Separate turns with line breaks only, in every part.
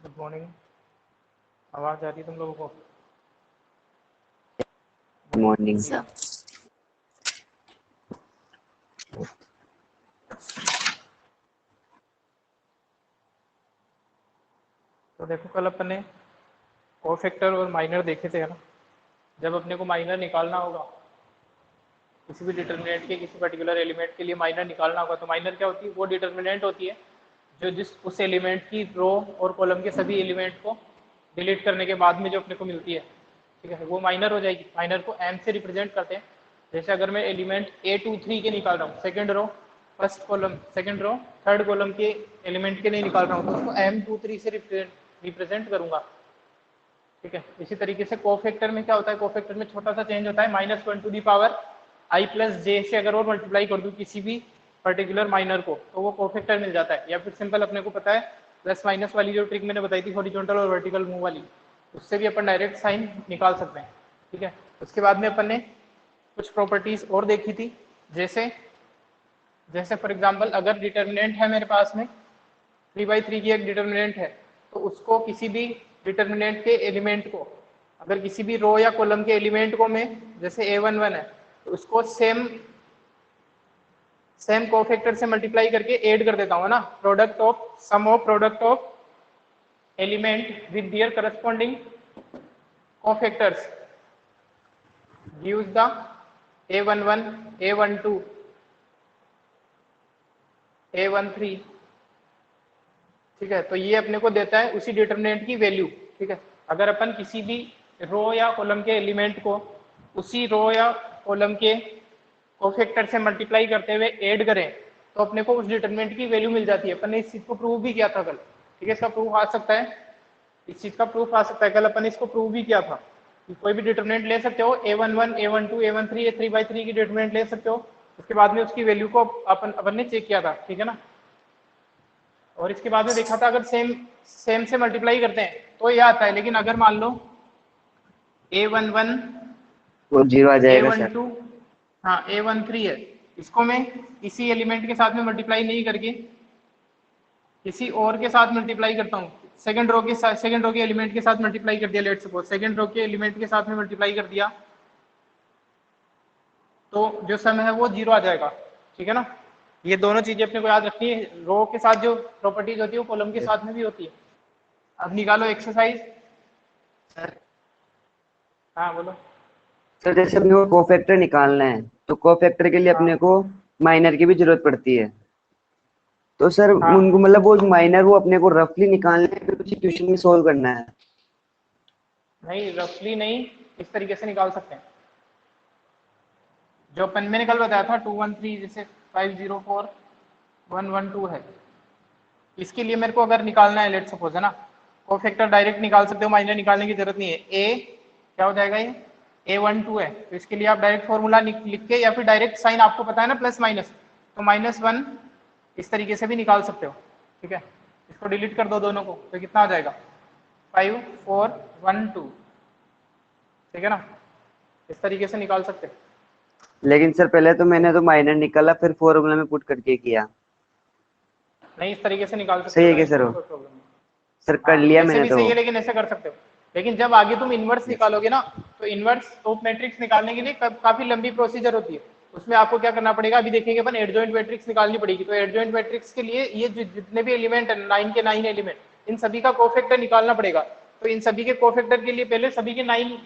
Good morning. आवाज़ आ रही है तुम लोगों को?
Morning sir.
तो देखो, कल अपन ने कोफैक्टर और माइनर देखे थे, है ना। जब अपने को माइनर निकालना होगा किसी भी डिटर्मिनेंट के किसी पर्टिकुलर एलिमेंट के लिए माइनर निकालना होगा, तो माइनर क्या होती है? वो डिटर्मिनेंट होती है जो उस एलिमेंट की रो और कॉलम के सभी एलिमेंट को डिलीट करने के बाद में जो अपने को मिलती है, ठीक है, वो माइनर हो जाएगी। माइनर को एम से रिप्रेजेंट करते हैं। जैसे अगर मैं एलिमेंट A23 के निकाल रहा हूँ, second row first column, second row third column के एलिमेंट के लिए निकाल रहा हूँ, तो उसको M23 से रिप्रेजेंट करूंगा, ठीक है। इसी तरीके से कोफैक्टर में क्या होता है? कोफैक्टर में छोटा सा चेंज होता है, -1 से अगर और मल्टीप्लाई कर दूं किसी भी पर्टिकुलर माइनर को, तो वो कोफैक्टर मिल जाता है। या फिर सिंपल अपने को पता है प्लस माइनस वाली जो ट्रिक मैंने बताई थी, हॉरिजॉन्टल और वर्टिकल मूव वाली, उससे भी अपन डायरेक्ट साइन निकाल सकते हैं, ठीक है। उसके बाद में अपन ने कुछ प्रॉपर्टीज और देखी थी, जैसे जैसे फॉर एग्जाम्पल अगर डिटर्मिनेंट है मेरे पास में 3/3 की एक डिटर्मिनेंट है, तो उसको किसी भी डिटर्मिनेंट के एलिमेंट को, अगर किसी भी रो या कॉलम के एलिमेंट को मैं, जैसे A11 है, तो उसको सेम कोफैक्टर से मल्टीप्लाई करके ऐड कर देता हूँ ना। Product of sum of product of element with their corresponding cofactors gives the A11, A12, A13, ठीक है। तो ये अपने को देता है उसी डिटर्मिनेंट की वैल्यू, ठीक है। अगर अपन किसी भी रो या कॉलम के एलिमेंट को उसी रो या कॉलम के कोफैक्टर से मल्टीप्लाई करते हुए ऐड करें, तो अपने को उस डिटर्मिनेंट की वैल्यू मिल जाती है। अपन ने इस चीज को प्रूव भी किया था कल, ठीक है। इसका प्रूफ आ सकता है, इस चीज का प्रूफ आ सकता है। कल अपन ने इसको प्रूव भी किया था कि कोई भी डिटर्मिनेंट ले सकते हो, A11, A12, A13, A3/3 की डिटर्मिनेंट ले सकते हो। उसके बाद में उसकी वैल्यू को अपन ने चेक किया था, ठीक है ना। और इसके बाद में देखा था अगर सेम से मल्टीप्लाई करते हैं तो ये आता है, लेकिन अगर मान लो A11,
वो 0 आ जाएगा सर।
A12, हाँ A13 है, इसको मैं इसी एलिमेंट के साथ में मल्टीप्लाई नहीं करके किसी और के साथ मल्टीप्लाई करता हूँ, सेकंड रो के एलिमेंट के साथ मल्टीप्लाई कर दिया, लेट सपोज सेकंड रो के एलिमेंट के साथ में मल्टीप्लाई कर दिया, तो जो सम है वो 0 आ जाएगा, ठीक है ना। ये दोनों चीजें अपने को याद रखनी है। रो के साथ जो प्रॉपर्टीज होती है वो कॉलम के साथ में भी होती है। अब निकालो एक्सरसाइज।
सर
हाँ बोलो।
सर जैसे अपने को कोफैक्टर निकालना है, तो कोफैक्टर के लिए
हाँ
अपने को माइनर की भी जरूरत पड़ती है। तो सर
हाँ,
उनको मतलब वो माइनर वो अपने को रफली निकालना है, फिर कुछ ट्यूशन में सोल्व करना है।
नहीं रफली नहीं, इस तरीके से निकाल सकते हैं जो अपन मैंने कल बताया था 213, जैसे 504112 है। इसके लिए मेरे को अगर निकालना है, लेट सपोज, है ना, कोफैक्टर डायरेक्ट निकाल सकते हो, माइनर निकालने की जरूरत नहीं है। ए क्या हो जाएगा? ये A12 है, तो इसके लिए आप डायरेक्ट फॉर्मूला लिख के या फिर डायरेक्ट साइन आपको पता है ना, प्लस माइनस, तो -1 इस तरीके से भी निकाल सकते हो, ठीक है। इसको डिलीट कर दो दोनों को, तो कितना आ जाएगा? 5412, ठीक है ना। इस तरीके से निकाल सकते हैं।
लेकिन सर पहले तो मैंने तो माइनर निकाला, फिर फॉर्मूला में पुट करके किया।
नहीं, इस तरीके से निकाल सकते
सही
हो
है क्या
डायरेक्ट,
सर
उसमें
वो?
कोई प्रॉब्लम नहीं।
सर कर
हाँ
लिया
ऐसे
मैंने
भी
तो।
सही है, लेकिन ऐसे कर सकते हो। लेकिन जब आगे तुम इन्वर्स निकालोगे ना, तो इन्वर्स टॉप मैट्रिक्स निकालने के लिए काफी लंबी प्रोसीजर होती है। उसमें आपको क्या करना पड़ेगा, अभी देखेंगे अपन, एडजॉइंट मैट्रिक्स निकालनी पड़ेगी। तो एडजॉइंट मैट्रिक्स के लिए ये जितने भी एलिमेंट है, 9 के 9 एलिमेंट, इन सभी का कोफैक्टर निकालना पड़ेगा। तो इन सभी के कोफैक्टर के लिए पहले सभी के 9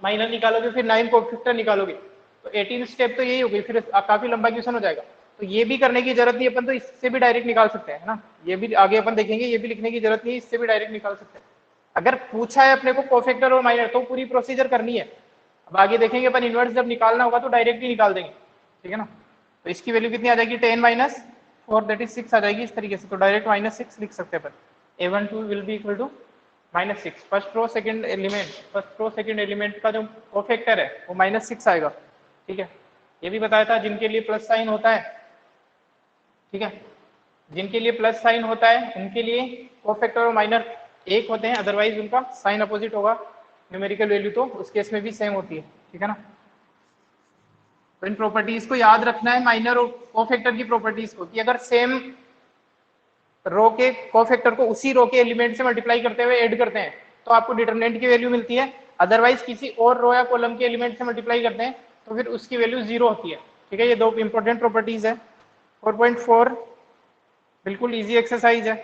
माइनर निकालोगे, फिर 9 कोफैक्टर निकालोगे, तो 18 स्टेप तो यही होगी, फिर काफी लंबा क्वेश्चन हो जाएगा। तो ये भी करने की जरूरत नहीं, अपन तो इससे भी डायरेक्ट निकाल सकते हैं, है ना। ये भी आगे अपन देखेंगे, ये भी लिखने की जरूरत नहीं, इससे भी डायरेक्ट निकाल सकते हैं। अगर पूछा है अपने को कोफैक्टर और माइनर, तो पूरी प्रोसीजर करनी है। अब आगे देखेंगे अपन, इन्वर्स जब निकालना होगा तो डायरेक्ट ही निकाल देंगे, ठीक है ना। तो इसकी वैल्यू कितनी आ जाएगी? 10 - 4 दैट इज 6 आ जाएगी इस तरीके से। तो डायरेक्ट -6 लिख सकते हैं अपन। A12 will be equal to -6। First row second element का जो कोफैक्टर है वो -6 आएगा, ठीक है। ये भी बताया था जिनके लिए प्लस साइन होता है, ठीक है, जिनके लिए प्लस साइन होता है उनके लिए कोफैक्टर और माइनर एक होते हैं, अदरवाइज उनका साइन अपोजिट होगा। न्यूमेरिकल वैल्यू तो उस केस में भी सेम होती है, ठीक है ना। तो इन प्रॉपर्टीज को याद रखना है, माइनर और कोफैक्टर की प्रॉपर्टीज को, कि अगर सेम रो के कोफैक्टर को उसी रो के एलिमेंट से मल्टीप्लाई करते हुए ऐड करते हैं तो आपको डिटरमिनेंट की वैल्यू मिलती है। अदरवाइज किसी और रो या कॉलम के एलिमेंट से मल्टीप्लाई करते हैं तो फिर उसकी वैल्यू 0 होती है। ठीक है, ये दो इंपॉर्टेंट प्रॉपर्टीज है। 4.4 बिल्कुल इजी एक्सरसाइज है।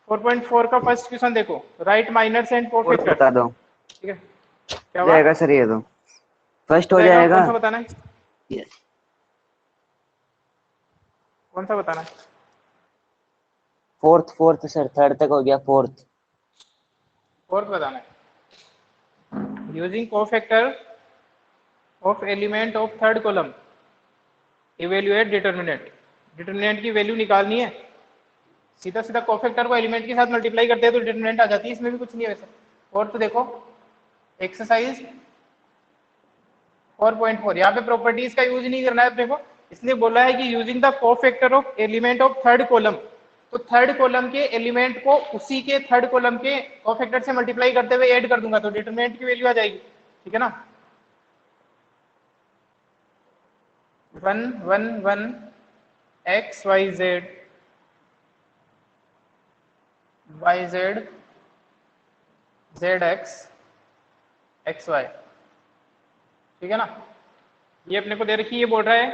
4.4 का फर्स्ट क्वेश्चन देखो, write minors and
fourth
cofactors.
बता दो।
ठीक है, क्या
हो
हुआ?
जाएगा सर, ये तो फर्स्ट हो
जाएगा,
जाएगा।
कौन सा बताना है?
यस,
कौन सा बताना है?
फोर्थ फोर्थ सर, थर्ड तक हो गया, फोर्थ।
फोर्थ बताना है। Using cofactor of element of third column evaluate determinant. Determinant की वैल्यू निकालनी है। सीधा सीधा कोफैक्टर को एलिमेंट के साथ मल्टीप्लाई करते हैं तो डिटरमिनेंट आ जाती है, इसमें भी कुछ नहीं है वैसे। और तो देखो एक्सरसाइज 4.4, यहाँ पे प्रॉपर्टीज का यूज नहीं करना है अपने को, इसलिए बोला है कि using the cofactor of element of third column. तो थर्ड कॉलम के एलिमेंट को उसी के थर्ड कॉलम के कोफैक्टर से मल्टीप्लाई करते हुए ऐड कर दूंगा तो डिटरमिनेंट की वैल्यू आ जाएगी। ठीक है ना, 1 1 1 x y z y z z x x y। ठीक है ना, ये अपने को दे रखी है। ये बोल रहा है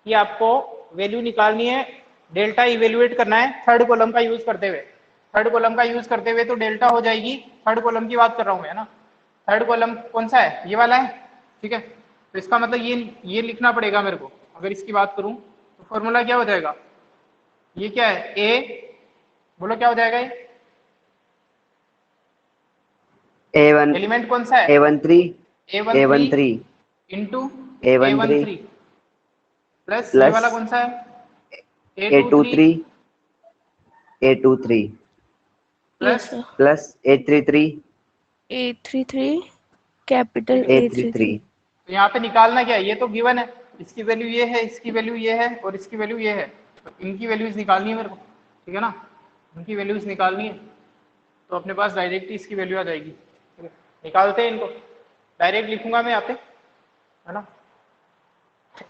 कि आपको वैल्यू निकालनी है, डेल्टा इवेल्युएट करना है थर्ड कॉलम का यूज करते हुए। थर्ड कॉलम का यूज करते हुए तो डेल्टा हो जाएगी, थर्ड कॉलम की बात कर रहा हूं मैं ना। थर्ड कॉलम कौन सा है? ये वाला है। ठीक है, तो इसका मतलब ये लिखना पड़ेगा मेरे को। अगर इसकी बात करूं तो फॉर्मूला क्या हो जाएगा? ये क्या है? ए, बोलो क्या हो जाएगा? ये
A1
एलिमेंट कौन सा है?
A13
A13
A13
into
A13
A13 plus ये
प्लस
वाला कौन सा है? A23
A23 A23
plus
sir,
plus A33
A33 capital
A33।
A33।
तो यहाँ पे निकालना क्या है? ये तो गिवन है, इसकी वैल्यू ये है, इसकी वैल्यू ये है और इसकी वैल्यू ये है। तो इनकी वैल्यूज निकालनी है मेरे को। ठीक है ना, इनकी वैल्यूज निकालनी है तो अपने पास डायरेक्ट इसकी वैल्यू आ जाएगी। ठीक है, निकालते हैं इनको। डायरेक्ट लिखूंगा मैं यहाँ पे, है ना।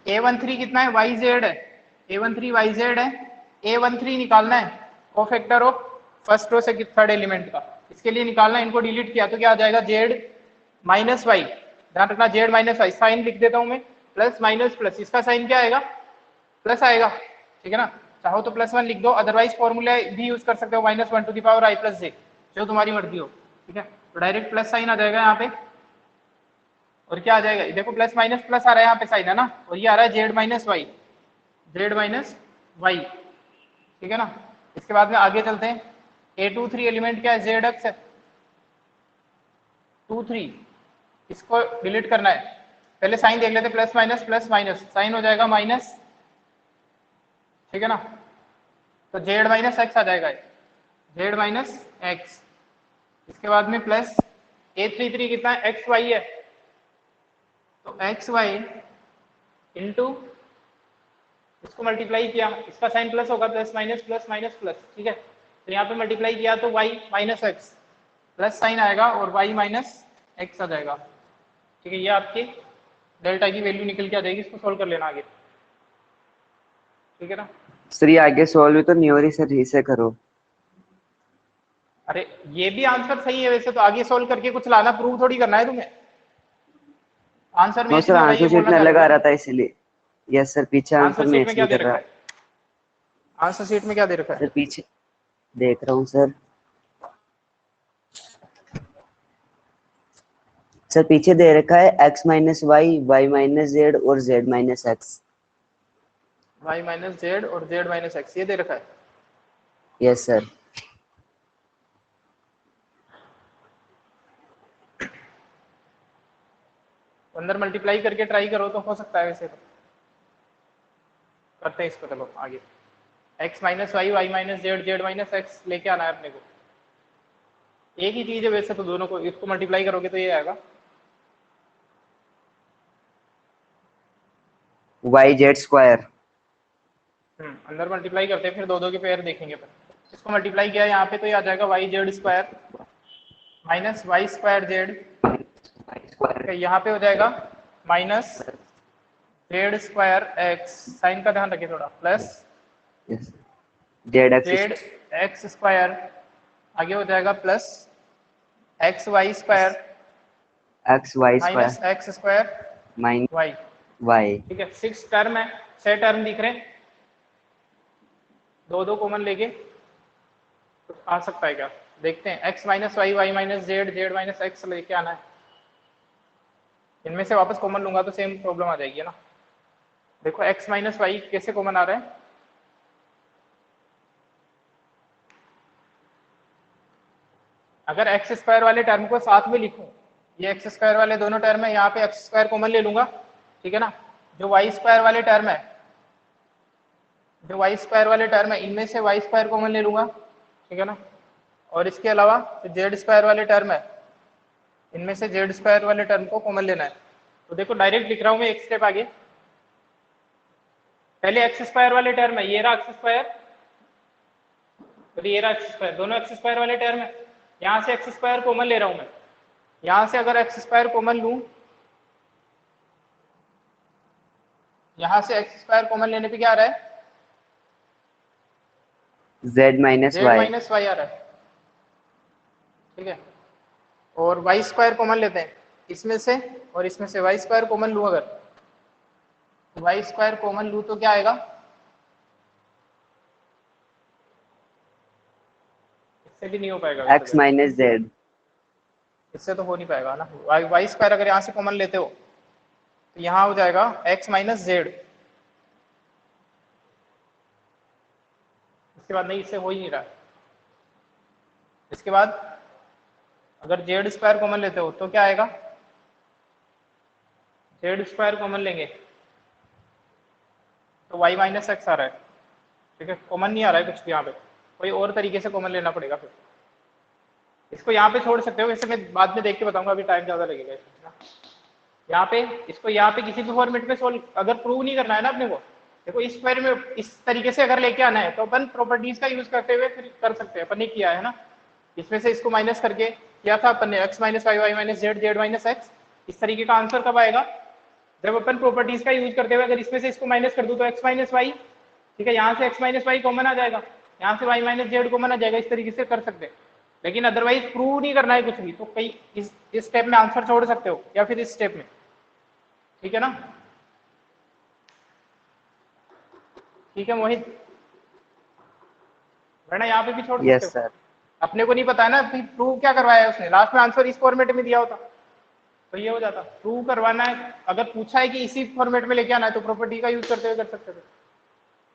A13 कितना है? YZ है। A13 YZ है। A13 निकालना है कोफैक्टर ऑफ फर्स्ट रो से थर्ड एलिमेंट का। इसके लिए निकालना है, इनको डिलीट किया तो क्या आ जाएगा? Z minus y. ध्यान रखना, Z माइनस वाई। साइन लिख देता हूं मैं, प्लस माइनस प्लस, इसका साइन क्या आएगा? प्लस आएगा। ठीक है ना, चाहो तो +1 लिख दो, अदरवाइज फॉर्मूला भी यूज कर सकते हो, -1 to the power i plus j, जो तुम्हारी मर्जी हो। ठीक है, तो डायरेक्ट प्लस साइन आ जाएगा यहाँ पे। और क्या आ जाएगा? देखो प्लस माइनस प्लस आ रहा है यहाँ पे साइन, है ना, और ये आ रहा है Z minus y, Z minus y. ठीक है ना, इसके बाद में आगे चलते हैं। A23 एलिमेंट क्या है? Z एक्स है। 23 इसको डिलीट करना है, पहले साइन देख लेते, प्लस माइनस साइन हो जाएगा माइनस। ठीक है ना, तो Z माइनस एक्स आ जाएगा, Z माइनस एक्स। इसके बाद में प्लस A33 कितना है? एक्स वाई है, तो एक्स वाई इंटू इसको मल्टीप्लाई किया, इसका साइन प्लस होगा, प्लस माइनस प्लस। ठीक है, तो यहाँ पे मल्टीप्लाई किया तो y minus x, plus sign आएगा और y माइनस एक्स आ जाएगा। ठीक है, ये आपके डेल्टा की वैल्यू निकल के आ जाएगी। इसको सोल्व कर लेना आगे। ठीक है ना,
सर ये आगे सॉल्व भी तो नहीं हो रही सर, इसे करो।
अरे ये भी आंसर सही है वैसे तो, आगे सोल्व करके कुछ लाना, प्रूव थोड़ी करना है तुम्हें। आंसर
नो
मैच
सर,
नहीं हो रहा है, ये
आंसर शीट
बोलना
में
चाह
अलग
रहे
आ
हो
रहा
ना।
था इसलिए। यस सर, पीछे आंसर
आंसर शीट में
मैच
क्या
नहीं
दे
कर
रखा
रहा।
है? आंसर शीट में क्या दे रखा है?
सर पीछे देख रहा हूँ सर। सर पीछे दे रखा है x minus y, y minus z और z minus x.
y minus z और z माइनस एक्स, ये दे रखा है।
Yes sir.
अंदर मल्टीप्लाई करके ट्राई करो तो हो सकता है वैसे तो। करते हैं इसको, चलो आगे। x minus y, y minus z, z minus x लेके आना है अपने को। एक ही चीज है वैसे तो दोनों को, इसको मल्टीप्लाई करोगे तो ये आएगा
वाई जेड स्क्वायर।
अंदर मल्टीप्लाई करते हैं, फिर दो दो के पेयर देखेंगे। पर इसको मल्टीप्लाई किया यहाँ पे तो ये आ जाएगा y z square minus y square z. यहाँ पे हो जाएगा minus z square x, sign का ध्यान रखिए थोड़ा, plus
yes z x
z x square आगे हो जाएगा plus x y square
x y square
minus x square
minus
y.
Y.
ठीक है, 6 टर्म है, 6 टर्म दिख रहे हैं, दो दो कॉमन लेके तो आ सकता है क्या, देखते हैं। X minus y, y minus z, z minus x लेके आना है। इनमें से वापस कॉमन लूंगा तो सेम प्रॉब्लम आ जाएगी ना। देखो एक्स माइनस वाई कैसे कॉमन आ रहा है, अगर एक्स स्क्वायर वाले टर्म को साथ में लिखूं, ये एक्स स्क्वायर वाले दोनों टर्म है, यहाँ पे एक्स स्क्वायर कॉमन ले लूंगा, ठीक है ना। जो वाई स्क्वायर वाले टर्म है, जो वाई स्क्वायर वाले टर्म है, इनमें से वाई स्क्वायर कॉमन ले लूंगा, ठीक है ना। और इसके अलावा जो जेड स्क्वायर वाले टर्म है, इनमें से जेड स्क्वायर वाले टर्म को कॉमन लेना है। तो देखो डायरेक्ट लिख रहा हूं मैं एक स्टेप आगे। पहले एक्स स्क्वायर वाले टर्म है, ये रहा एक्स स्क्वायर, तो ये रहा एक्स स्क्वायर, दोनों एक्स स्क्वायर वाले टर्म है। यहाँ से एक्स स्क्वायर कॉमन ले रहा हूं मैं, यहाँ से अगर एक्स स्क्वायर कॉमन लूं, यहाँ से एक्स स्क्वायर कॉमन लेने पे क्या आ रहा है,
z minus
z
y.
Minus y आ रहा है, ठीक है। और वाई स्क्वायर कॉमन लेते हैं इसमें से, और इसमें से वाई स्क्वायर कॉमन लूं, अगर वाई स्क्वायर कॉमन लूं तो क्या आएगा, इससे भी नहीं हो पाएगा,
एक्स माइनस जेड।
इससे तो हो नहीं पाएगा ना। वाई स्क्वायर अगर यहाँ से कॉमन लेते हो तो यहाँ हो जाएगा एक्स माइनस जेड। इसके बाद नहीं, इससे हो ही नहीं रहा। इसके बाद अगर जेड स्क्वायर कॉमन लेते हो तो क्या आएगा, जेड स्क्वायर कॉमन लेंगे तो वाई माइनस एक्स आ रहा है, ठीक है। कॉमन नहीं आ रहा है कुछ भी यहाँ पे, कोई और तरीके से कॉमन लेना पड़ेगा फिर। इसको यहाँ पे छोड़ सकते हो, वैसे मैं बाद में देख के बताऊंगा, अभी टाइम ज़्यादा लगेगा इसमें ना। यहाँ पे इसको यहाँ पे किसी भी फॉर्मेट में सोल्व अगर प्रूव नहीं करना है ना अपने को, देखो इस स्क्वायर में इस तरीके से अगर लेके आना है तो अपन प्रॉपर्टीज का यूज करते हुए फिर कर सकते हैं। अपन ने किया है ना, इसमें से इसको माइनस करके किया था अपन ने, x minus y, y minus z, z minus x. इस तरीके का आंसर कब आएगा, जब अपन प्रॉपर्टीज का यूज करते हुए अगर इसमें से इसको माइनस कर दूं तो एक्स माइनस वाई, ठीक है, यहाँ से एक्स माइनस वाई कॉमन आ जाएगा, यहाँ से वाई माइनस जेड कॉमन आ जाएगा। इस तरीके से कर सकते हैं, लेकिन अदरवाइज प्रूव नहीं करना है कुछ भी, तो कई इस स्टेप में आंसर छोड़ सकते हो या फिर इस स्टेप में, ठीक है ना। ठीक है मोहित, वरना यहाँ पे भी छोड़ सकते
यस
हो।
सर।
अपने को नहीं पता है ना प्रूव क्या करवाया है उसने, लास्ट में आंसर इस फॉर्मेट में दिया होता तो ये हो जाता। प्रूव करवाना है, अगर पूछा है कि इसी फॉर्मेट में लेके आना है तो प्रॉपर्टी का यूज करते हुए कर सकते थे,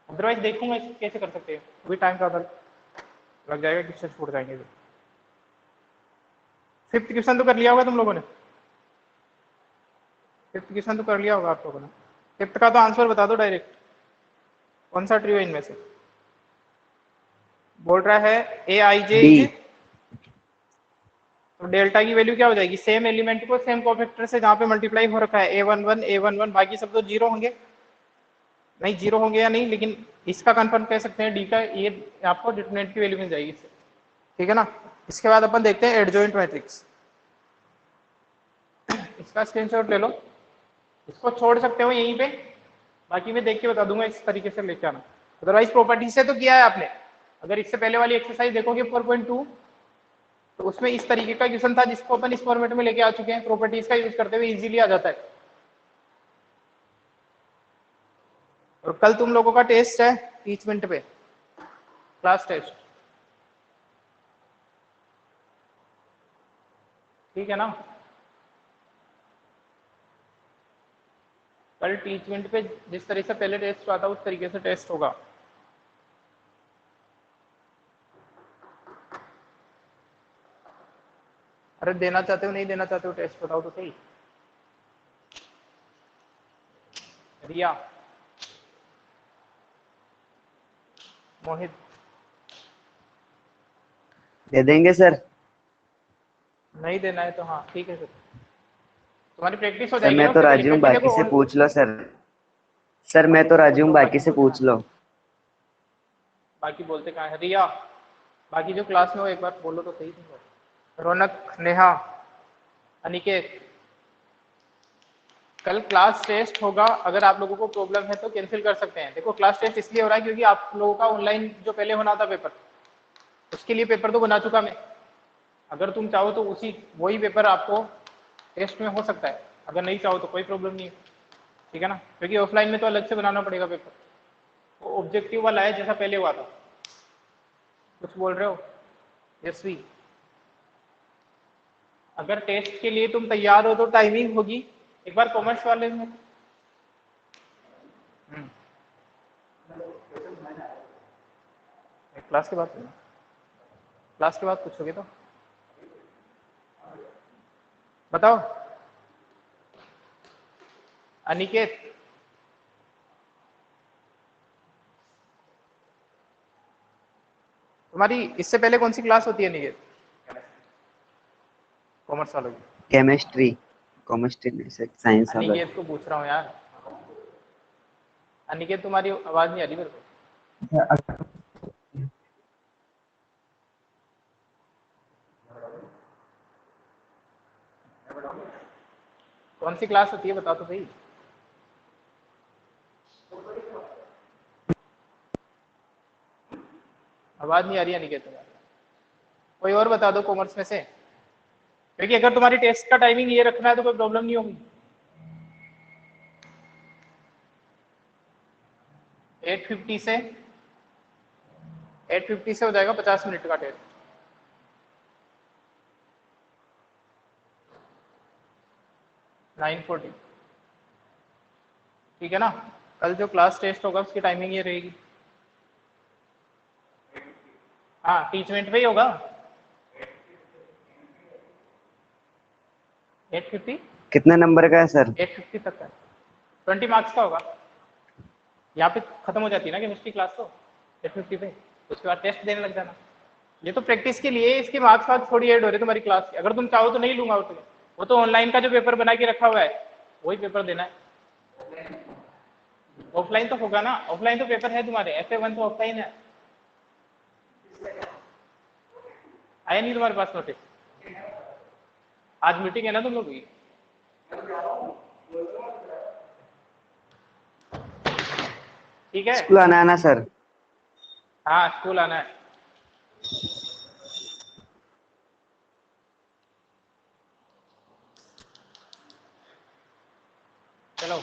अदरवाइज देखूंगा कैसे कर सकते हैं, अभी टाइम का लग जाएगा, किससे छूट जाएंगे। फिफ्थ क्वेश्चन तो कर लिया होगा तुम लोगों ने, फिफ्थ क्वेश्चन तो कर लिया होगा आप लोगों ने। फिफ्थ का तो आंसर बता दो डायरेक्ट, कौन सा ट्री है इनमें से। बोल रहा है ए आई जे इज, तो डेल्टा की वैल्यू क्या हो जाएगी, सेम एलिमेंट को सेम कोफैक्टर से जहां पे मल्टीप्लाई हो रखा है A11 A11, बाकी सब तो जीरो होंगे, नहीं जीरो होंगे या नहीं, लेकिन इसका कंफर्म कह सकते हैं डी का, ये आपको डिटरमिनेंट की वैल्यू मिल जाएगी इससे, ठीक है ना। इसके बाद अपन देखते हैं एडजॉइंट मैट्रिक्स। इसका स्क्रीनशॉट ले लो, इसको छोड़ सकते हो यहीं पे, बाकी मैं देख के बता दूंगा इस तरीके से लेके आना। अदरवाइज प्रॉपर्टी से तो किया है आपने, अगर इससे पहले वाली एक्सरसाइज देखोगे 4.2 तो उसमें इस तरीके का क्वेश्चन था जिसको अपन इस फॉर्मेट में लेके आ चुके हैं, प्रॉपर्टीज का यूज करते हुए इजीली आ जाता है। और कल तुम लोगों का टेस्ट है 30 मिनट पे, क्लास टेस्ट, ठीक है ना। कल टीचमेंट पे जिस तरह से पहले टेस्ट हुआ था उस तरीके से टेस्ट होगा। अरे देना चाहते हो नहीं देना चाहते हो टेस्ट, बताओ तो सही। रिया, मोहित,
दे देंगे सर।
नहीं देना है तो हाँ ठीक है सर, तुम्हारी प्रैक्टिस हो
सर
जाएगी
मैं
ना
तो
उससे पहले,
राजी हूँ,
क्योंकि
बाकी
देखो
से पूछ लो सर। सर मैं तो राजी हूँ, बाकी से पूछ लो।
बाकी बोलते कहाँ है रिया, बाकी जो क्लास में हो एक बार बोलो तो सही तुम। रौनक, नेहा, अनिकेत, कल क्लास टेस्ट होगा, अगर आप लोगों को प्रॉब्लम है तो कैंसिल कर सकते हैं। देखो क्लास टेस्ट इसलिए हो रहा है क्योंकि आप लोगों का ऑनलाइन जो पहले होना था पेपर, उसके लिए पेपर तो बना चुका मैं। अगर तुम चाहो तो उसी वही पेपर आपको टेस्ट में हो सकता है, अगर नहीं चाहो तो कोई प्रॉब्लम नहीं है, ठीक है ना। क्योंकि ऑफलाइन में तो अलग से बनाना पड़ेगा पेपर, वो ऑब्जेक्टिव वाला है जैसा पहले हुआ था। कुछ बोल रहे हो? यशवी, अगर टेस्ट के लिए तुम तैयार हो तो टाइमिंग होगी, एक बार कॉमर्स वाले में क्लास के बाद पूछोगे तो बताओ। अनिकेत, तुम्हारी इससे पहले कौन सी क्लास होती है अनिकेत? कॉमर्स वालों की?
केमिस्ट्री नहीं सर, साइंस वाला।
अनिकेत को पूछ रहा हूँ यार। अनिकेत तुम्हारी आवाज नहीं आ रही मेरे को। कौन सी क्लास होती है बताओ तो सही। आवाज नहीं आ रही अनिकेत तुम्हारी। कोई और बता दो कॉमर्स में से, क्योंकि अगर तुम्हारी टेस्ट का टाइमिंग ये रखना है तो कोई प्रॉब्लम नहीं होगी। 8:50 से 8:50 से हो जाएगा 50 मिनट का टेस्ट। ठीक है ना। कल जो क्लास टेस्ट होगा उसकी टाइमिंग ये रहेगी। हाँ टीचमेंट पे ही होगा। 8:50
कितने नंबर का है सर?
8:50 तक का 20 मार्क्स का होगा। यहाँ पे खत्म हो जाती है ना केमिस्ट्री क्लास तो 8:50 पे, उसके बाद टेस्ट देने लग जाना। ये तो प्रैक्टिस के लिए, इसके मार्क्स वार्क्स थोड़ी ऐड हो रहे तुम्हारी क्लास के। अगर तुम चाहो तो नहीं लूंगा तुम्हें, वो तो ऑनलाइन का जो पेपर बना के रखा हुआ है वही पेपर देना है। ऑफलाइन तो होगा ना, ऑफलाइन तो पेपर है तुम्हारे, FA1 तो ऑफलाइन है। आया नहीं तुम्हारे पास नोटिस? आज मीटिंग है ना तुम लोग की? ठीक है,
स्कूल आना है ना सर?
हाँ स्कूल आना है। चलो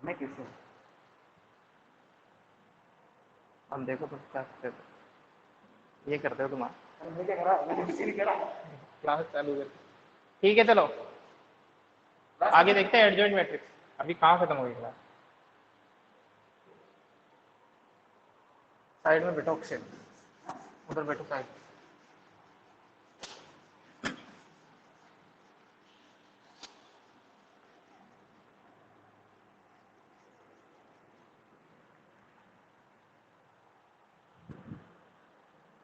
मैं किससे हम देखो तो क्या करते हो, ये करते हो तुम्हारा क्लास चालू कर। ठीक है चलो आगे देखते हैं एडजॉइंट मैट्रिक्स। अभी कहाँ खत्म हो गई क्लास? साइड में बैठो अक्षय, उधर बैठो साइड।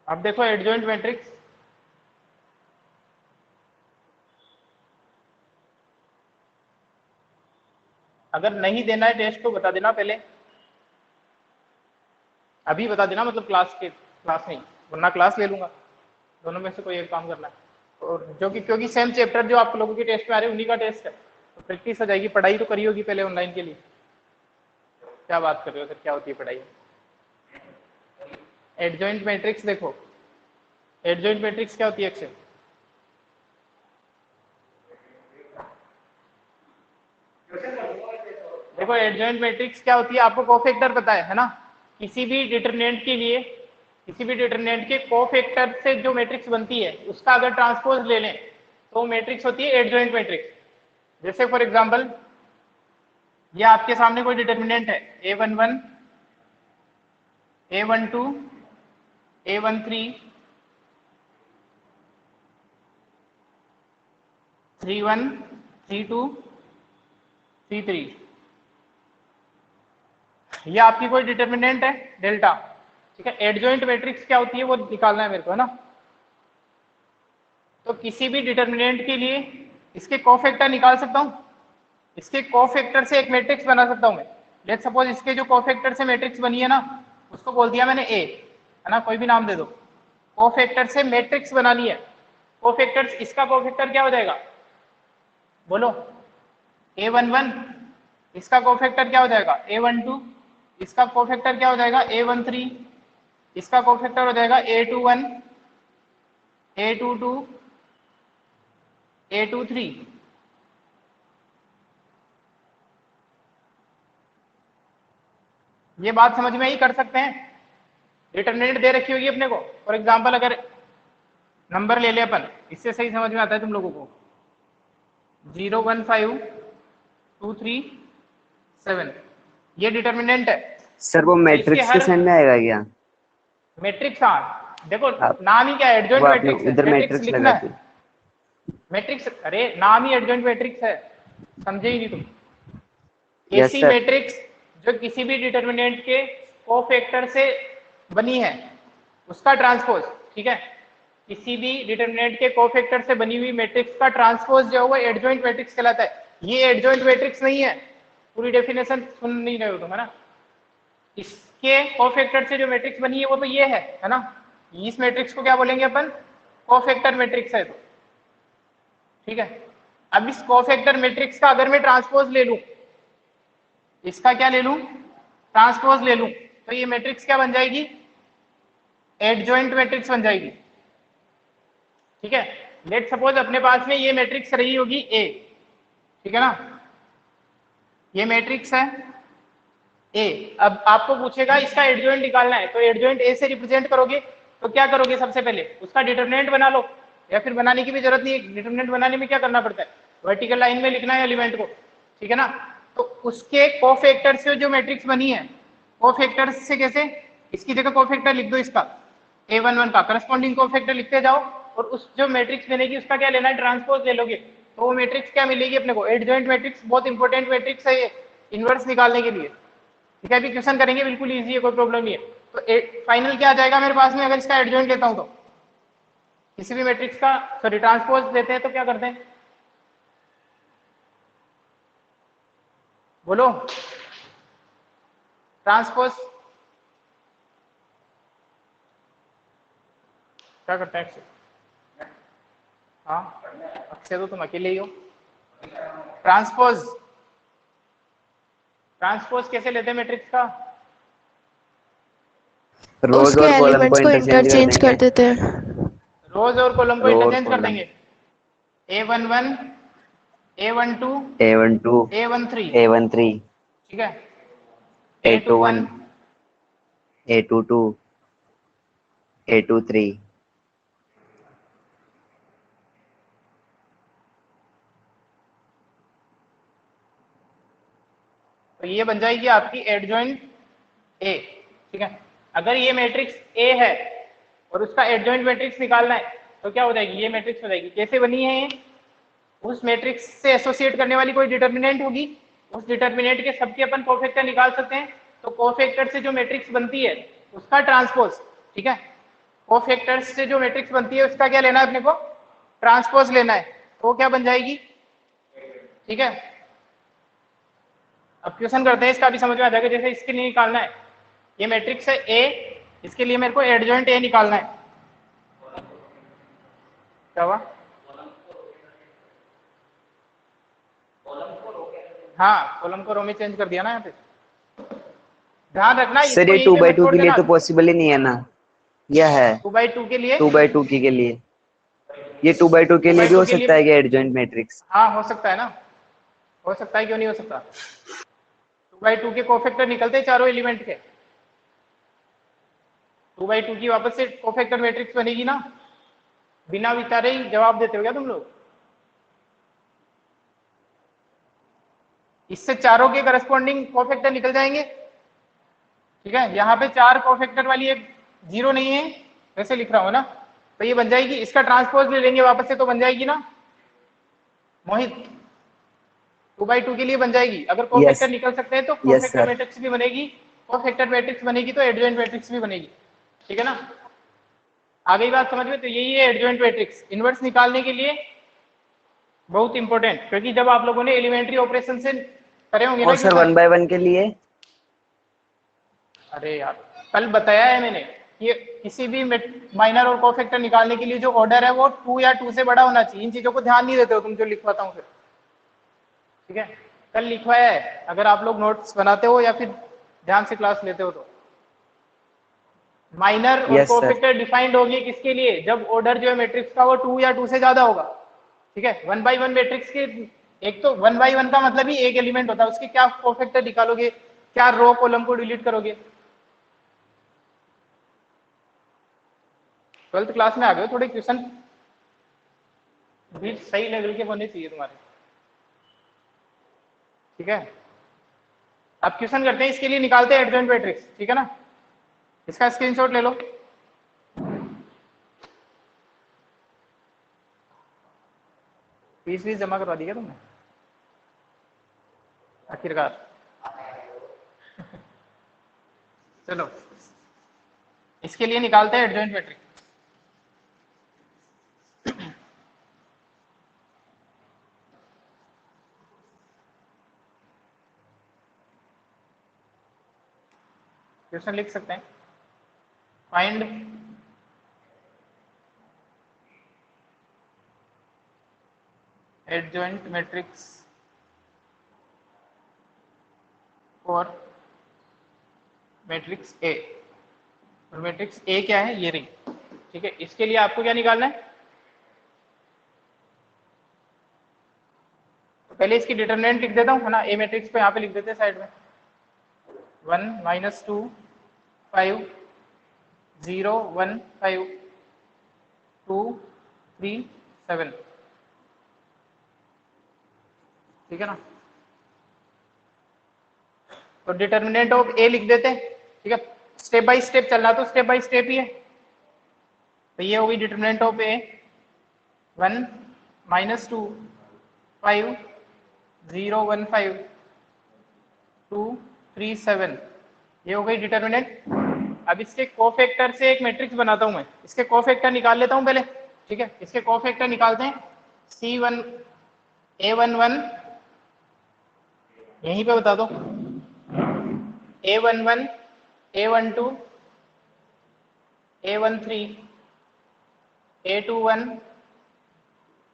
अब देखो एडजॉइंट मैट्रिक्स, अगर नहीं देना है टेस्ट तो बता देना पहले, अभी बता देना, मतलब क्लास नहीं, वरना क्लास ले लूंगा। दोनों में से कोई एक काम करना है। और जो कि क्योंकि सेम चैप्टर जो आप लोगों के टेस्ट में आ रहे हैं उन्हीं का टेस्ट है, तो प्रैक्टिस हो जाएगी। पढ़ाई तो करी होगी पहले ऑनलाइन के लिए। क्या बात कर रहे हो सर, क्या होती है पढ़ाई? एडजॉइंट मैट्रिक्स देखो, एडजॉइंट मैट्रिक्स क्या होती है अक्षय? देखो एडजॉइंट मैट्रिक्स क्या होती है, आपको कोफैक्टर पता है ना? किसी भी डिटरमिनेंट के लिए, किसी भी डिटरमिनेंट के कोफैक्टर से जो मैट्रिक्स बनती है उसका अगर ट्रांसपोज ले लें तो मैट्रिक्स होती है एडजॉइंट मैट्रिक्स। जैसे फॉर एग्जांपल ये आपके सामने कोई डिटरमिनेंट है A11 A12 A13 31 32 33, ये आपकी कोई डिटरमिनेंट है डेल्टा। ठीक है, एडजॉइंट मैट्रिक्स क्या होती है वो निकालना है मेरे को, है ना। तो किसी भी डिटरमिनेंट के लिए इसके कोफैक्टर निकाल सकता हूं, इसके कोफैक्टर से एक मैट्रिक्स बना सकता हूं मैं। लेट सपोज इसके जो कोफैक्टर से मैट्रिक्स बनी है ना उसको बोल दिया मैंने ए, है ना, कोई भी नाम दे दो। कोफैक्टर से मैट्रिक्स बनानी है, कोफैक्टर्स, इसका कोफैक्टर क्या हो जाएगा बोलो, A11, इसका कोफैक्टर क्या हो जाएगा A12, इसका कोफैक्टर क्या हो जाएगा A13, इसका कोफैक्टर हो जाएगा A21, A22, A23। ये बात समझ में ही कर सकते हैं। डिटरमिनेंट दे रखी होगी अपने को, फॉर एग्जांपल अगर नंबर ले ले अपन, इससे सही समझ में आता है तुम लोगों को, 0 1 5 2 3 7, ये डिटरमिनेंट है।
सर वो
तो इसके
मैट्रिक्स के
हर
सेंड में आएगा क्या?
मैट्रिक्स, हाँ देखो
आप
नाम ही क्या है,
वो
एडजॉइंट
आपने
मैट्रिक्स है,
इधर
मैट्रिक्स
मैट्रिक्स
लिखना
लगा
है।
दी।
मैट्रिक्स, अरे नाम ही एडजॉइंट मैट्रिक्स है, समझे ही नहीं तुम।
यस
ऐसी
सर।
मैट्रिक्स जो किसी भी डिटरमिनेंट के कोफैक्टर से बनी है, उसका ट्रांसपोज, ठीक है, किसी भी डिटरमिनेंट के कोफैक्टर से बनी हुई मैट्रिक्स का ट्रांसपोज जो है वो एडजॉइंट मैट्रिक्स कहलाता है। ये एडजॉइंट मैट्रिक्स नहीं है, पूरी डेफिनेशन सुन नहीं रहे हो तुम, है ना। इसके कोफैक्टर से जो मैट्रिक्स बनी है वो तो ये है ना। इस मैट्रिक्स को क्या बोलेंगे अपन, कोफैक्टर मैट्रिक्स है। तो ठीक है, अब इस कोफैक्टर मैट्रिक्स का अगर मैं ट्रांसपोज ले लूं, इसका क्या ले लूं, ट्रांसपोज ले लूं, तो ये मैट्रिक्स क्या बन जाएगी, एडजॉइंट मैट्रिक्स बन जाएगी। ठीक है, लेट सपोज अपने पास में ये मैट्रिक्स रही होगी ए, ठीक है ना, ये मैट्रिक्स है ए। अब आपको पूछेगा इसका एडजॉइंट निकालना है, तो एडजॉइंट ए से रिप्रेजेंट करोगे तो क्या करोगे, सबसे पहले उसका डिटरमिनेंट बना लो, या फिर बनाने की भी जरूरत नहीं है। डिटरमिनेंट बनाने में क्या करना पड़ता है, वर्टिकल लाइन में लिखना है एलिमेंट को, ठीक है ना। तो उसके कोफैक्टर से जो मैट्रिक्स बनी है, कोफैक्टर से कैसे, इसकी जगह कोफैक्टर लिख दो, इसका A11 का करस्पॉन्डिंग कोफैक्टर लिखते जाओ, और उस जो मैट्रिक्स बनेगी उसका क्या लेना है, ट्रांसपोज ले लोगे, तो वो मैट्रिक्स क्या मिलेगी अपने को, एडजॉइंट मैट्रिक्स। बहुत इंपॉर्टेंट मैट्रिक्स है ये इनवर्स निकालने के लिए। ठीक है, अभी क्वेश्चन करेंगे, बिल्कुल इजी है, कोई प्रॉब्लम नहीं है। तो फाइनल क्या आ जाएगा मेरे पास में, अगर इसका एडजॉइंट लेता हूं तो, किसी भी मैट्रिक्स का सॉरी ट्रांसपोज लेते हैं तो क्या करते हैं बोलो, ट्रांसपोज क्या करते हैं अक्षय, हाँ अक्षय तो तुम अकेले ही हो। ट्रांसपोज, ट्रांसपोज कैसे लेते हैं मैट्रिक्स का,
रोज
उसके
और कॉलम को
एलिमेंट्स को
इंटरचेंज कर
इंटरचेंज कर
देंगे।
देते हैं।
रोज और कॉलम को
रो और
इंटरचेंज कर
कॉलम,
देंगे, A11, A12,
A12,
A13,
A13,
ठीक है, A21,
A21, A22, A23।
तो ये बन जाएगी आपकी एडजॉइंट ए। ठीक है, अगर ये मैट्रिक्स ए है और उसका एडजॉइंट मैट्रिक्स निकालना है तो क्या हो जाएगी, ये मैट्रिक्स हो जाएगी। कैसे बनी है ये, उस मैट्रिक्स से एसोसिएट करने वाली कोई डिटर्मिनेंट होगी, उस डिटर्मिनेंट के सबके अपन कोफैक्टर निकाल सकते हैं। तो कोफैक्टर से जो मैट्रिक्स बनती है उसका ट्रांसपोज, ठीक है, कोफैक्टर से जो मैट्रिक्स बनती है उसका क्या लेना है अपने को, ट्रांसपोज लेना है, तो वो क्या बन जाएगी। ठीक है, अब क्वेश्चन करते हैं, इसका भी समझ में आ जाएगा। जैसे इसके लिए निकालना है, ये मैट्रिक्स है ए, इसके लिए मेरे को एडजॉइंट ए निकालना है। क्या हुआ, हाँ कॉलम को रो में चेंज कर दिया ना यहाँ पे, ध्यान रखना
सर
इसको
ये
यहीं
टू
पे
बाई
मत
टू
छोड़
के लिए
देना।
तो पॉसिबल ही नहीं है ना, यह है
2/2 के लिए,
2/2 के लिए, ये 2/2 के लिए भी
2/2
हो
के
सकता
लिए,
है कि एडजॉइंट मैट्रिक्स।
हाँ हो सकता है ना, हो सकता है, क्यों नहीं हो सकता। 2/2 के कोफैक्टर निकलते हैं चारों एलिमेंट के, 2/2 की वापस से कोफैक्टर मैट्रिक्स बनेगी ना, बिना विचारे ही जवाब देते हो क्या तुम लोग। इससे चारों के करस्पॉन्डिंग कोफैक्टर निकल जाएंगे। ठीक है, यहाँ पे 4 कोफैक्टर वाली एक 0 नहीं है, वैसे लिख रहा हूँ ना, तो ये बन जाएगी। इसका ट्रांसपोज ले लेंगे वापस से तो बन जाएगी ना मोहित, 2/2 के लिए बन जाएगी। अगर
यस,
कोफैक्टर निकल सकते हैं तो
यस
कोफैक्टर
सर।
मैट्रिक्स भी बनेगी, कोफैक्टर मैट्रिक्स बनेगी तो एडजॉइंट मैट्रिक्स भी बनेगी। ठीक है ना, आ गई बात समझ में। तो यही है एडजॉइंट मैट्रिक्स, इनवर्स निकालने के लिए बहुत इंपॉर्टेंट, क्योंकि जब आप लोगों ने एलिमेंट्री ऑपरेशन से करे होंगे ना
और सर
क्वेश्चन,
1 बाय 1 के लिए?
अरे यार कल बताया है मैंने, कि किसी भी माइनर और कोफैक्टर निकालने के लिए जो ऑर्डर है वो 2 या 2 से बड़ा होना चाहिए। इन चीजों को ध्यान नहीं देते हो तुम, जो लिखवाता हूँ फिर, ठीक है। कल लिखवाया है, अगर आप लोग नोट्स बनाते हो या फिर ध्यान से क्लास लेते हो तो। माइनर और
यस सर।
कोफैक्टर डिफाइंड होगी किसके लिए, जब ऑर्डर जो है मैट्रिक्स का वो 2 या 2 से ज्यादा होगा, ठीक है। 1 बाई 1 मैट्रिक्स के, एक तो 1 बाई 1 का मतलब ही एक एलिमेंट होता है, उसके क्या कोफैक्टर निकालोगे, क्या रो कॉलम को डिलीट करोगे। 12th क्लास में आ गए, थोड़े क्वेश्चन भी सही लेवल के होने चाहिए तुम्हारे, ठीक है। अब क्वेश्चन करते हैं, इसके लिए निकालते हैं एडजॉइंट मैट्रिक्स, ठीक है ना। इसका स्क्रीनशॉट ले लो। फीस भी जमा करवा दी क्या तुमने आखिरकार? चलो इसके लिए निकालते हैं एडजॉइंट मैट्रिक्स। क्वेश्चन लिख सकते हैं, find adjoint matrix for matrix A. और मैट्रिक्स ए क्या है, ये रही, ठीक है। इसके लिए आपको क्या निकालना है, तो पहले इसकी डिटरमिनेंट लिख देता हूँ, है ना। ए मैट्रिक्स को यहाँ पे लिख देते हैं साइड में, 1 - 2 5 0 1 5 2 3 7, ठीक है ना। तो डिटरमिनेंट ऑफ ए लिख देते हैं, ठीक है। स्टेप बाय स्टेप चलना, तो स्टेप बाय स्टेप ही है। तो ये होगी डिटरमिनेंट ऑफ ए, 1 - 2 5 0 1 5 2 3 7, ये हो गई डिटरमिनेंट। अब इसके कोफैक्टर से एक मैट्रिक्स बनाता हूं मैं, इसके कोफैक्टर निकाल लेता हूं पहले, ठीक है। इसके कोफैक्टर निकालते हैं, C1 A11, यहीं पे बता दो, A11 A12 A13 A21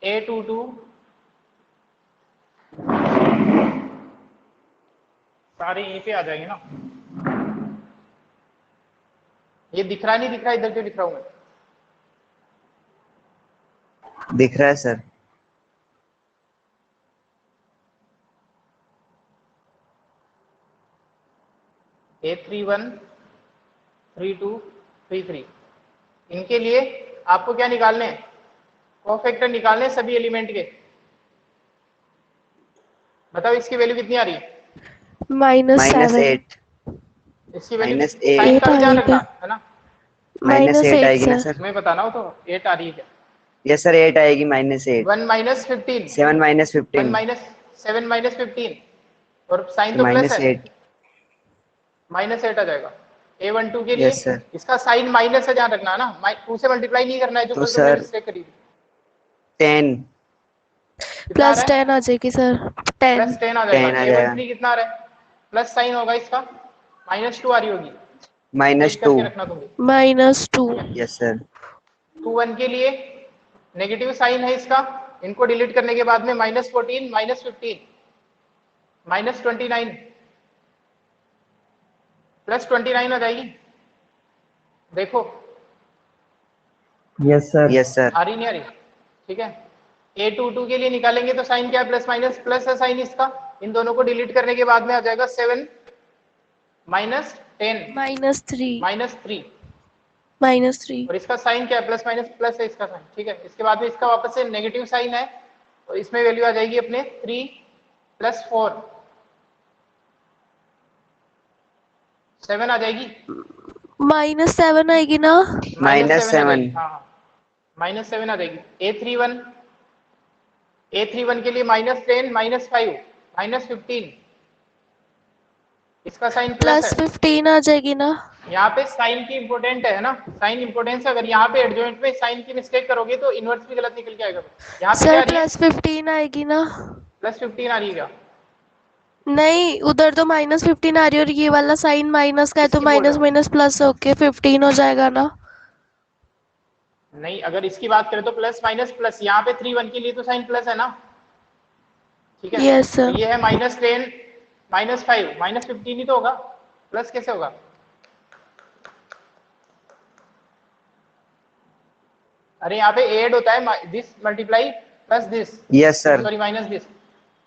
A22, सारे यहीं पे आ जाएंगे ना। ये दिख रहा नहीं दिख रहा, इधर क्यों लिख रहा हूं मैं?
दिख रहा है सर।
A31 32 33, इनके लिए आपको क्या निकालने हैं, कोफैक्टर निकालने हैं सभी एलिमेंट के। बताओ इसकी वैल्यू कितनी आ रही है?
-8।
इसकी वैल्यू,
-8।
साइन का भी ध्यान
-8
रखना, है ना।
-8 आएगी ना
सर।
सर?
तुम्हें बताना हो तो 8 आ रही है क्या?
यस सर, 8 आएगी, -8।
1 - 15
7 -
1
15
- 7 - 15, और साइन तो प्लस है,
-8।
-8 आ जाएगा। A12 के लिए
यस सर।
इसका साइन माइनस है, ध्यान रखना, है ना। 2 से मल्टीप्लाई नहीं करना है, जो
तो
कल तुमने
सर
मिस्टेक करी थी।
10
कितना आ रहा है?
+10 आ जाएगी सर, 10।
+10 आ जाएगा।
10 आ जाएगा।
A13 कितना आ रहा है? प्लस साइन होगा इसका, -2 आ रही होगी, चेक
-2।
करके रखना तुम भी।
-2।
Yes sir.
21 के लिए नेगेटिव साइन है इसका, इनको डिलीट करने के बाद में -14 -15 -29 +29 आ जाएगी। देखो
यस सर। Yes sir.
आ रही नहीं आ रही, ठीक है। A22 के लिए निकालेंगे तो साइन क्या है, प्लस माइनस, प्लस है साइन इसका, इन दोनों को डिलीट करने के बाद में आ जाएगा 7 -10
-3 -3
और इसका साइन क्या है, प्लस माइनस प्लस है इसका साइन, ठीक है। इसके बाद में इसका वापस से नेगेटिव साइन है, तो इसमें वैल्यू आ जाएगी अपने 3 + 4 7 आ जाएगी,
-7 आएगी ना?
-7 आ
-7।
जाएगी, हाँ हाँ, -7 आ जाएगी। A31 के लिए -10 -5 -15, इसका साइन प्लस है।
+15 आ जाएगी ना?
यहाँ पे साइन की इंपोर्टेंट है ना, साइन इंपोर्टेंस है। अगर यहाँ पे एडजॉइंट में साइन की मिस्टेक करोगे तो इनवर्स भी गलत निकल के आएगा। यहाँ पे क्या
सर
आ रही है,
+15 आएगी ना?
+15 आ रही है क्या?
नहीं, उधर तो -15 आ रही है और ये वाला साइन माइनस का है तो
किसकी बोल रहे
माइनस
हो?
माइनस प्लस होके 15 हो जाएगा ना।
नहीं, अगर इसकी बात करें तो प्लस माइनस प्लस, यहाँ पे 3 1 के लिए तो साइन प्लस है ना, ठीक है।
यस
तो
सर।
ये है -10 -5 -15 ही तो होगा, प्लस कैसे होगा? अरे यहाँ पे एड होता है this multiply plus this,
yes sir.
Sorry minus this,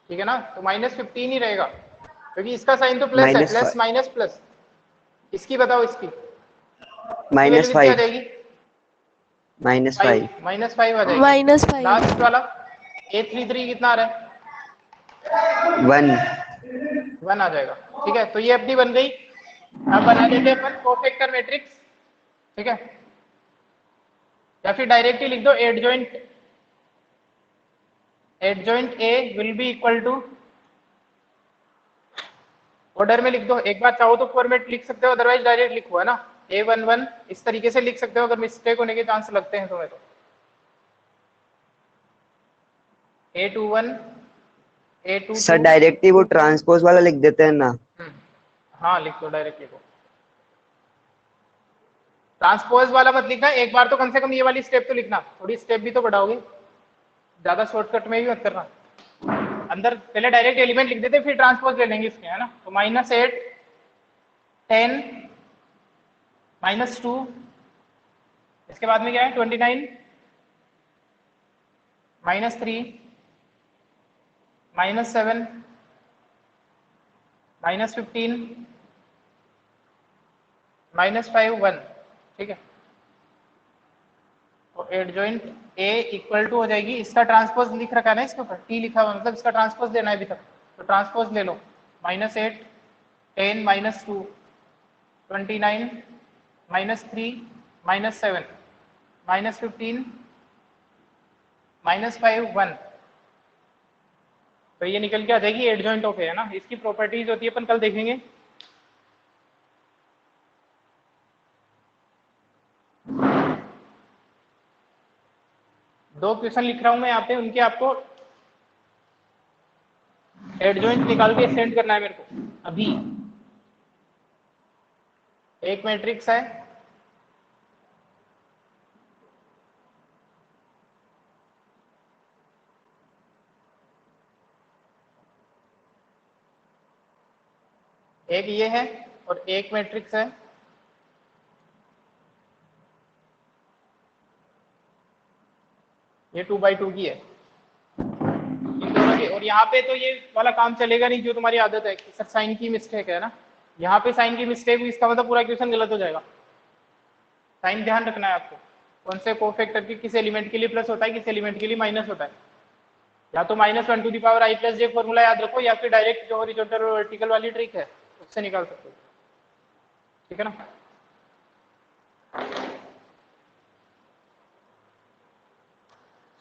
ठीक है ना, तो -15 ही रहेगा क्योंकि इसका साइन तो प्लस है,
माइनस
प्लस माइनस प्लस। इसकी बताओ, इसकी वैल्यू कितनी आ
-5
जाएगी?
-5
-5 आ जाएगी।
-5।
लास्ट वाला 833 कितना आ रहा है?
1।
1 आ जाएगा, ठीक है। तो ये अपनी बन गई। अब बना देते हैं अपन कोफैक्टर मैट्रिक्स, ठीक है, या फिर डायरेक्ट ही लिख दो adjoint A will be equal to, order में लिख दो। एक बार चाहो तो फॉर्मेट लिख सकते हो, अदरवाइज डायरेक्ट लिखो, है ना, A11 इस तरीके से लिख सकते हो, अगर मिस्टेक होने के चांस लगते हैं तुम्हें तो। A21
सर
A22,
डायरेक्ट ही वो ट्रांसपोज वाला लिख देते हैं ना।
हाँ लिख दो, डायरेक्ट लिखो। ट्रांसपोज वाला मत लिखना, एक बार तो कम से कम ये वाली स्टेप तो लिखना, थोड़ी स्टेप भी तो बढ़ाओगे, ज्यादा शॉर्टकट में भी मत करना। अंदर पहले डायरेक्ट एलिमेंट लिख देते, फिर ट्रांसपोज ले लेंगे इसके, है ना। तो -8 10 -2, इसके बाद में क्या है 29 -3 -7 -15 -5 1, ठीक है। तो एडजॉइंट ए इक्वल टू हो जाएगी, इसका ट्रांसपोज लिख रखा है ना इसके ऊपर, टी लिखा हुआ, मतलब इसका ट्रांसपोज देना है अभी तक, तो ट्रांसपोज ले लो। -8 10 -2 29 -3 -7 -15 -5 1, तो ये निकल के आ जाएगी एडजॉइंट ऑफ ए, है ना। इसकी प्रॉपर्टीज होती है, अपन कल देखेंगे। दो क्वेश्चन लिख रहा हूं मैं यहाँ पे, उनके आपको एडजॉइंट निकाल के सेंड करना है मेरे को अभी। एक मैट्रिक्स है, एक ये है, और एक मैट्रिक्स है, ये 2x2 की है, इन दोनों की। और यहाँ पे तो ये वाला काम चलेगा नहीं, जो तुम्हारी आदत है कि सर साइन की मिस्टेक है ना, यहाँ पे साइन की मिस्टेक हुई, इसका मतलब पूरा क्वेश्चन गलत हो जाएगा। साइन ध्यान रखना है आपको, कौन से कोफैक्टर के किस एलिमेंट के लिए प्लस होता है, किस एलिमेंट के लिए माइनस होता है। या तो -1 फॉर्मूला याद रखो, या फिर डायरेक्ट जो हॉरिजॉन्टल और वर्टिकल वाली ट्रिक है उससे निकाल सकते हो, ठीक है ना।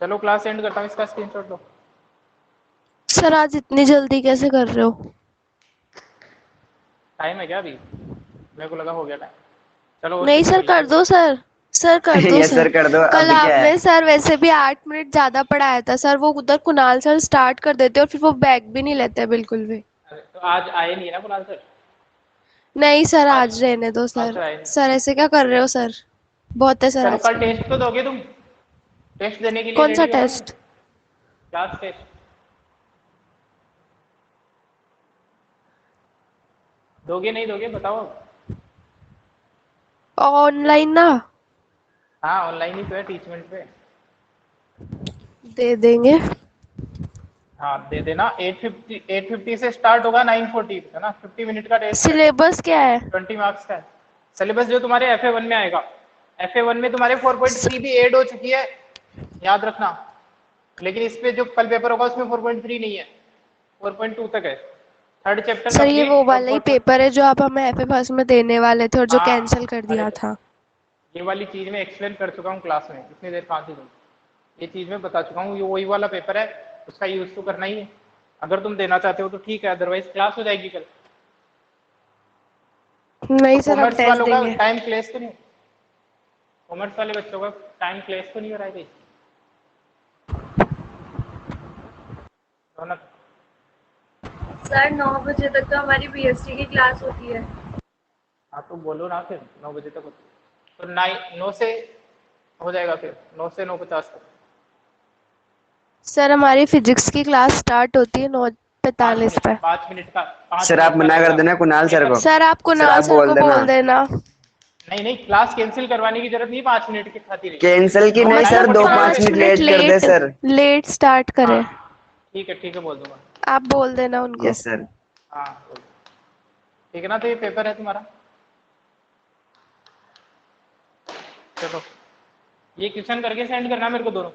चलो क्लास एंड करता हूँ, इसका स्क्रीनशॉट लो।
सर आज इतनी जल्दी कैसे कर रहे हो?
टाइम है क्या अभी? मेरे को लगा हो गया टाइम। चलो और
नहीं
क्वेश्चन
सर
कर
कर
लेते हैं।
दो सर। सर कर दो
यस
सर।
सर कर दो,
कल
अभी क्या है।
आपने सर वैसे भी 8 मिनट ज्यादा पढ़ाया था सर, वो उधर कुणाल सर स्टार्ट कर देते और फिर वो बैक भी नहीं लेते बिल्कुल भी।
अरे तो आज आए नहीं है ना कुणाल सर?
नहीं सर
आज
आज रहने दो
आज
सर।
आए नहीं।
सर ऐसे क्या कर रहे हो सर? बहुत है सर
चलो
आज
कल
का।
टेस्ट तो दोगे तुम? टेस्ट देने के लिए
कौन सा
रेडी हो ना?
टेस्ट?
क्लास टेस्ट दोगे नहीं दोगे बताओ।
ऑनलाइन ना?
हाँ ऑनलाइन ही तो है, टीचमेंट पे।
दे देंगे।
हाँ दे देना। 850 से स्टार्ट होगा, 940 है ना, 50 मिनट का टेस्ट है,
सिलेबस क्या है?
20 मार्क्स का है। सिलेबस जो तुम्हारे FA1 में आएगा, FA1 में तुम्हारे 4.3 भी ऐड हो चुकी है, याद रखना। लेकिन इस पे जो कल पेपर होगा उसमें 4.3 नहीं है, 4.2 तक है। थर्ड चैप्टर
सर ये वो
कंप्लीट और
वाला ही पेपर है जो आप हमें एफए फर्स्ट में देने वाले थे और जो कैंसिल कर
अरे
दिया था।
ये वाली चीज मैं एक्सप्लेन कर चुका हूँ क्लास में, इतनी देर कहाँ थी तुम? ये चीज मैं बता चुका हूँ, ये वही वाला पेपर है, उसका यूज तो करना ही है। अगर तुम देना चाहते हो तो ठीक है, अदरवाइज क्लास हो जाएगी कल।
नहीं
और
सर हम
कॉमर्स
टेस्ट
वालों का
देंगे।
टाइम क्लेश तो नहीं, कॉमर्स वाले बच्चों का टाइम क्लेश तो नहीं हो रहा है कहीं? रौनक
सर 9 बजे तक तो हमारी बीएसटी की क्लास होती है।
हाँ तो बोलो ना फिर 9 बजे तक होती है। तो 9 से हो जाएगा फिर 9 से 9:50 तक।
सर हमारी फिजिक्स की क्लास स्टार्ट होती है 9:45 पे।
5 मिनट का 5
सर आप
मिनट का
मना कर
रहेगा
देना कुणाल सर
पेपर।
को।
सर आप
सर
कुणाल
आप
सर को
देना।
बोल देना।
नहीं नहीं, क्लास कैंसिल करवाने की जरूरत नहीं, 5 मिनट की खातिर ही।
कैंसिल की नहीं सर,
9:45
2-5
पे।
मिनट लेट कर दे सर।
लेट स्टार्ट
हाँ
करे।
ठीक है बोल दूंगा।
आप बोल देना उनको।
Yes sir.
हाँ बोल दूंगा। ठीक है ना, तो ये पेपर है तुम्हारा। चलो ये क्वेश्चन करके सेंड करना मेरे को दोनों।